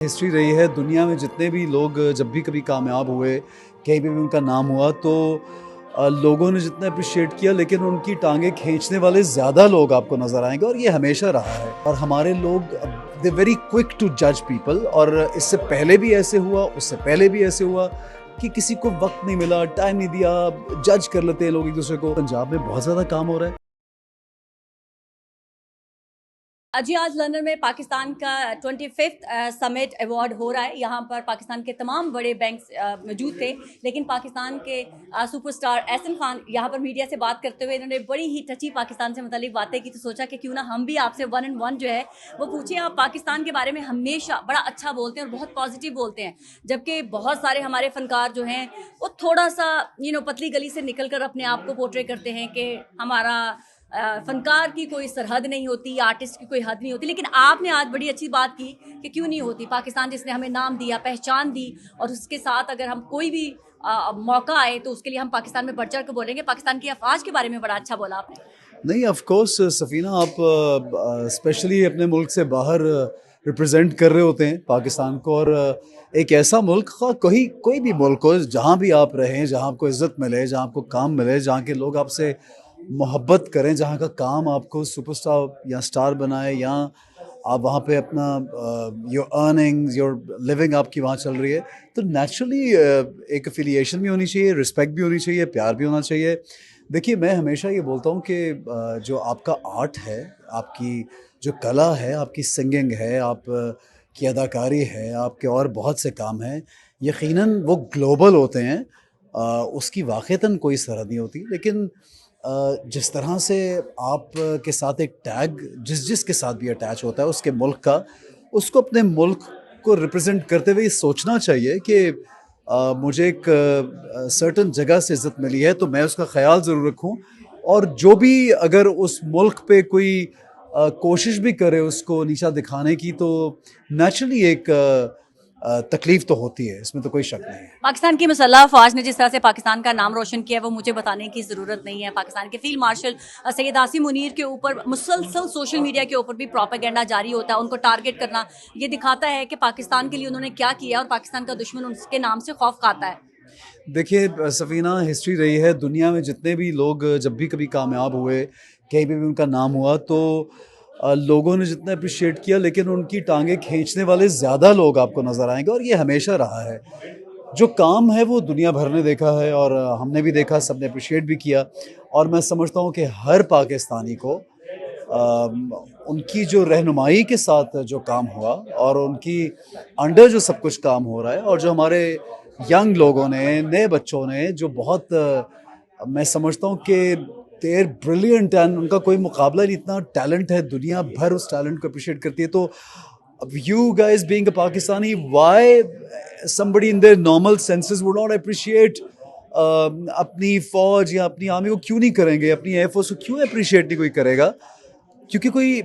History रही है दुनिया में जितने भी लोग जब भी कभी कामयाब हुए, कहीं पे भी उनका नाम हुआ तो लोगों ने जितना अप्रिशिएट किया, लेकिन उनकी टांगें खींचने वाले ज़्यादा लोग आपको नज़र आएंगे और ये हमेशा रहा है। और हमारे लोग दे वेरी क्विक टू जज पीपल, और इससे पहले भी ऐसे हुआ, उससे पहले भी ऐसे हुआ कि किसी को वक्त नहीं मिला, टाइम नहीं दिया, जज कर लेते हैं लोग एक दूसरे को। पंजाब में बहुत ज़्यादा काम हो रहा है। जी आज लंदन में पाकिस्तान का 25th समिट अवार्ड हो रहा है। यहाँ पर पाकिस्तान के तमाम बड़े बैंक्स मौजूद थे, लेकिन पाकिस्तान के सुपरस्टार एहसन खान यहाँ पर मीडिया से बात करते हुए इन्होंने बड़ी ही टची पाकिस्तान से मुतालिक बातें की। तो सोचा कि क्यों ना हम भी आपसे 1 on 1 जो है वो पूछें। आप पाकिस्तान के बारे में हमेशा बड़ा अच्छा बोलते हैं और बहुत पॉजिटिव बोलते हैं, जबकि बहुत सारे हमारे फनकार जो हैं वो थोड़ा सा पतली गली से निकल कर अपने आप को पोर्ट्रे करते हैं कि हमारा फनकार की कोई सरहद नहीं होती, आर्टिस्ट की कोई हद नहीं होती। लेकिन आपने आज बड़ी अच्छी बात की कि क्यों नहीं होती। पाकिस्तान जिसने हमें नाम दिया, पहचान दी, और उसके साथ अगर हम कोई भी मौका आए तो उसके लिए हम पाकिस्तान में बढ़ चढ़ कर बोलेंगे। पाकिस्तान की अफवाज के बारे में बड़ा अच्छा बोला आपने। नहीं, ऑफ कोर्स सफ़ीना, आप स्पेशली अपने मुल्क से बाहर रिप्रेजेंट कर रहे होते हैं पाकिस्तान को, और एक ऐसा मुल्क, कोई भी मुल्क हो, जहाँ भी आप रहें, जहाँ आपको इज़्ज़त मिले, जहाँ आपको काम मिले, जहाँ के लोग आपसे मोहब्बत करें, जहाँ का काम आपको सुपरस्टार या स्टार बनाए, या आप वहाँ पे अपना योर अर्निंग्स, योर लिविंग आपकी वहाँ चल रही है, तो नेचुरली एक एफिलिएशन भी होनी चाहिए, रिस्पेक्ट भी होनी चाहिए, प्यार भी होना चाहिए। देखिए, मैं हमेशा ये बोलता हूँ कि जो आपका आर्ट है, आपकी जो कला है, आपकी सिंगिंग है, आप की अदाकारी है, आपके और बहुत से काम हैं, यकीनन वो ग्लोबल होते हैं। उसकी वाक़ईतन कोई सरहद नहीं होती, लेकिन जिस तरह से आप के साथ एक टैग जिस के साथ भी अटैच होता है उसके मुल्क का, उसको अपने मुल्क को रिप्रेजेंट करते हुए ये सोचना चाहिए कि मुझे एक सर्टन जगह से इज़्ज़त मिली है तो मैं उसका ख़्याल ज़रूर रखूं, और जो भी अगर उस मुल्क पे कोई कोशिश भी करे उसको नीचा दिखाने की, तो नेचुरली एक तकलीफ़ तो होती है, इसमें तो कोई शक नहीं है। पाकिस्तान की मुसल्लह अफवाज ने जिस तरह से पाकिस्तान का नाम रोशन किया है वो मुझे बताने की ज़रूरत नहीं है। पाकिस्तान के फील्ड मार्शल सैयद आसिम मुनीर के ऊपर मुसलसल सोशल मीडिया के ऊपर भी प्रोपेगेंडा जारी होता है। उनको टारगेट करना ये दिखाता है कि पाकिस्तान के लिए उन्होंने क्या किया और पाकिस्तान का दुश्मन उसके नाम से खौफ खाता है। देखिए सफ़ीना, हिस्ट्री रही है दुनिया में जितने भी लोग जब भी कभी कामयाब हुए, कहीं पे भी उनका नाम हुआ, तो लोगों ने जितना अप्रिशिएट किया, लेकिन उनकी टांगें खींचने वाले ज़्यादा लोग आपको नज़र आएंगे, और ये हमेशा रहा है। जो काम है वो दुनिया भर ने देखा है, और हमने भी देखा, सबने अप्रिशिएट भी किया। और मैं समझता हूँ कि हर पाकिस्तानी को उनकी जो रहनुमाई के साथ जो काम हुआ, और उनकी अंडर जो सब कुछ काम हो रहा है, और जो हमारे यंग लोगों ने, नए बच्चों ने, जो बहुत मैं समझता हूँ कि देर ब्रिलियंट, एंड उनका कोई मुकाबला नहीं, इतना टैलेंट है, दुनिया भर उस टैलेंट को अप्रिशिएट करती है। तो अब you guys being a Pakistani, why somebody in their normal senses would not appreciate अपनी फौज या अपनी आर्मी को क्यों नहीं करेंगे, अपनी एयरफोर्स को क्यों अप्रिशिएट नहीं कोई करेगा? क्योंकि कोई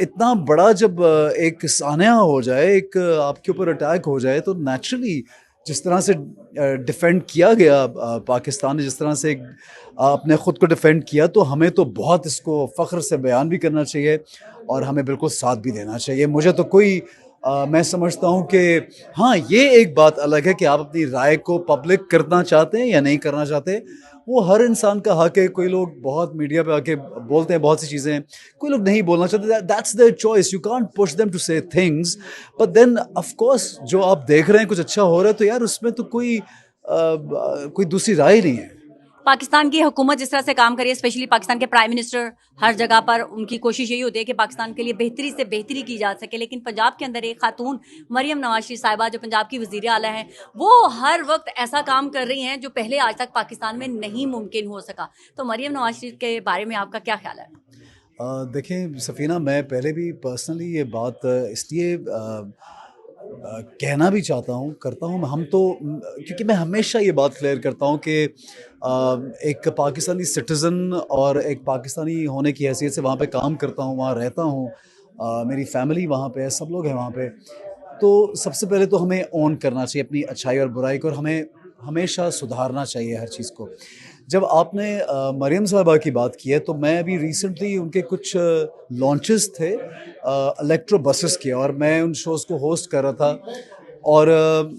इतना बड़ा जब एक सान्या हो जाए, एक आपके ऊपर अटैक हो जाए, तो नेचुरली जिस तरह से डिफेंड किया गया पाकिस्तान ने, जिस तरह से अपने ख़ुद को डिफेंड किया, तो हमें तो बहुत इसको फ़ख्र से बयान भी करना चाहिए, और हमें बिल्कुल साथ भी देना चाहिए। मुझे तो कोई मैं समझता हूँ कि हाँ, ये एक बात अलग है कि आप अपनी राय को पब्लिक करना चाहते हैं या नहीं करना चाहते, वो हर इंसान का हक है। कोई लोग बहुत मीडिया पे आके बोलते हैं बहुत सी चीज़ें, कोई लोग नहीं बोलना चाहते, that's their choice, you can't push them to say things. But then of course जो आप देख रहे हैं कुछ अच्छा हो रहा है, तो यार उसमें तो कोई दूसरी राय नहीं है। पाकिस्तान की हुकूमत जिस तरह से काम करी है, स्पेशली पाकिस्तान के प्राइम मिनिस्टर, हर जगह पर उनकी कोशिश यही होती है कि पाकिस्तान के लिए बेहतरी से बेहतरी की जा सके। लेकिन पंजाब के अंदर एक खातून मरियम नवाज शरीफ साहिबा जो पंजाब की वज़ीर आला हैं, वो हर वक्त ऐसा काम कर रही हैं जो पहले आज तक पाकिस्तान में नहीं मुमकिन हो सका। तो मरियम नवाज शरीफ के बारे में आपका क्या ख्याल है? देखें सफ़ीना, मैं पहले भी पर्सनली ये बात इसलिए कहना भी चाहता हूँ, करता हूँ, हम तो क्योंकि मैं हमेशा ये बात क्लियर करता हूँ कि एक पाकिस्तानी सिटीज़न और एक पाकिस्तानी होने की हैसियत से वहाँ पे काम करता हूँ, वहाँ रहता हूँ, मेरी फैमिली वहाँ पे है, सब लोग हैं वहाँ पे। तो सबसे पहले तो हमें ओन करना चाहिए अपनी अच्छाई और बुराई को, और हमें हमेशा सुधारना चाहिए हर चीज़ को। जब आपने मरियम साहिबा की बात की है तो मैं अभी रिसेंटली उनके कुछ लॉन्चेस थे इलेक्ट्रो बसेस के, और मैं उन शोज़ को होस्ट कर रहा था। और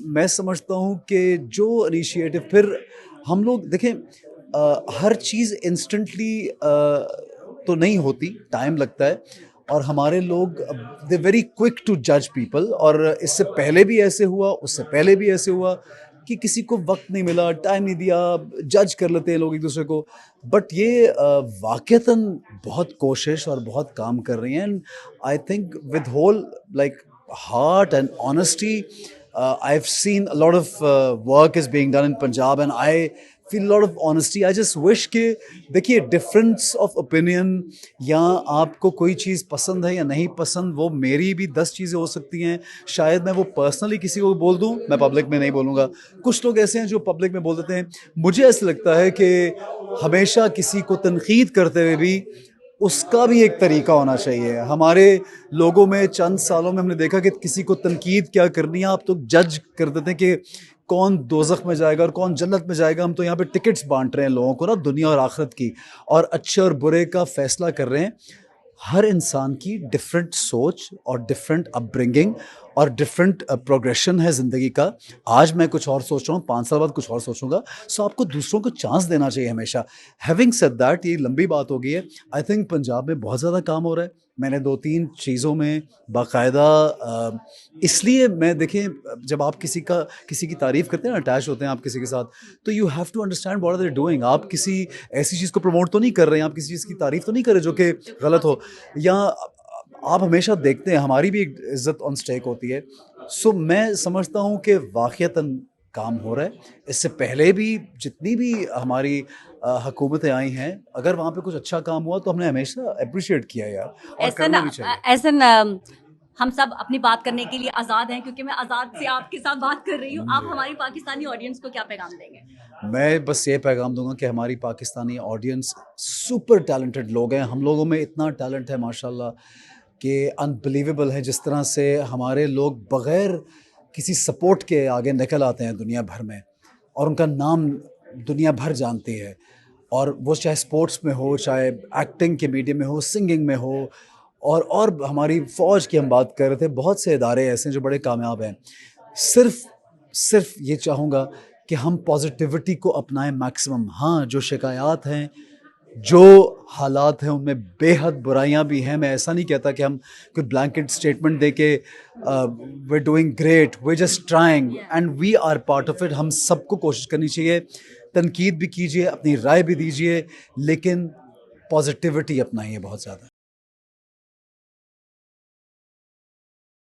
मैं समझता हूँ कि जो इनिशिएटिव फिर हम लोग देखें, हर चीज़ इंस्टेंटली तो नहीं होती, टाइम लगता है। और हमारे लोग दे वेरी क्विक टू जज पीपल, और इससे पहले भी ऐसे हुआ, उससे पहले भी ऐसे हुआ कि किसी को वक्त नहीं मिला, टाइम नहीं दिया, जज कर लेते हैं लोग एक दूसरे को। बट ये वाकईतन बहुत कोशिश और बहुत काम कर रही हैं, and I think with whole like heart and honesty, I've seen a lot of work is being done in Punjab, and I feel a lot of honesty. I just wish कि देखिए difference of opinion, या आपको कोई चीज़ पसंद है या नहीं पसंद, वो मेरी भी 10 चीज़ें हो सकती हैं। शायद मैं वो पर्सनली किसी को बोल दूं, मैं पब्लिक में नहीं बोलूँगा। कुछ लोग ऐसे हैं जो पब्लिक में बोल देते हैं। मुझे ऐसा लगता है कि हमेशा किसी को तनकीद करते हुए भी उसका भी एक तरीका होना चाहिए। हमारे लोगों में चंद सालों में हमने देखा कि किसी को तनकीद क्या करनी है, आप तो जज कर देते हैं कि कौन दोज़ख में जाएगा और कौन जन्नत में जाएगा। हम तो यहाँ पे टिकट्स बांट रहे हैं लोगों को ना, दुनिया और आखिरत की, और अच्छे और बुरे का फैसला कर रहे हैं। हर इंसान की डिफरेंट सोच और डिफरेंट अपब्रिंगिंग और डिफरेंट प्रोग्रेशन है ज़िंदगी का। आज मैं कुछ और सोच रहा हूँ, 5 साल बाद कुछ और सोचूंगा। सो आपको दूसरों को चांस देना चाहिए हमेशा। हैविंग सेड दैट, ये लंबी बात हो गई है। आई थिंक पंजाब में बहुत ज़्यादा काम हो रहा है। मैंने 2-3 चीज़ों में बाकायदा इसलिए मैं देखें, जब आप किसी की तारीफ़ करते हैं ना, अटैच होते हैं आप किसी के साथ, तो you have to understand what are they doing. आप किसी ऐसी चीज़ को प्रमोट तो नहीं कर रहे हैं, आप किसी चीज़ की तारीफ़ तो नहीं कर रहे जो कि गलत हो, या आप हमेशा देखते हैं हमारी भी एक इज़्ज़त ऑन स्टेक होती है। सो मैं समझता हूँ कि वाक़ईतन काम हो रहा है। इससे पहले भी जितनी भी हमारी हुकूमतें आई हैं, अगर वहाँ पे कुछ अच्छा काम हुआ तो हमने हमेशा एप्रिशिएट किया यार, और करना भी चाहिए। ऐसन हम सब अपनी बात करने के लिए आज़ाद हैं, क्योंकि मैं आज़ाद से आपके साथ बात कर रही हूँ। आप हमारी पाकिस्तानी ऑडियंस को क्या पैगाम देंगे? मैं बस ये पैगाम दूंगा कि हमारी पाकिस्तानी ऑडियंस सुपर टैलेंटेड लोग हैं। हम लोगों में इतना टैलेंट है माशाल्लाह कि अनबिलीवेबल है। जिस तरह से हमारे लोग बग़ैर किसी सपोर्ट के आगे निकल आते हैं दुनिया भर में, और उनका नाम दुनिया भर जानती है। और वो चाहे स्पोर्ट्स में हो, चाहे एक्टिंग के मीडियम में हो, सिंगिंग में हो, और हमारी फ़ौज की हम बात कर रहे थे, बहुत से इदारे ऐसे हैं जो बड़े कामयाब हैं। सिर्फ ये चाहूँगा कि हम पॉजिटिविटी को अपनाएं मैक्सिमम। हाँ, जो शिकायत हैं, जो हालात हैं, उनमें बेहद बुराइयां भी हैं। मैं ऐसा नहीं कहता कि हम कोई ब्लैंकेट स्टेटमेंट दे के we doing great, we just trying and we are part of it. हम सबको कोशिश करनी चाहिए, तनकीद भी कीजिए, अपनी राय भी दीजिए, लेकिन पॉजिटिविटी अपनाइए बहुत ज़्यादा।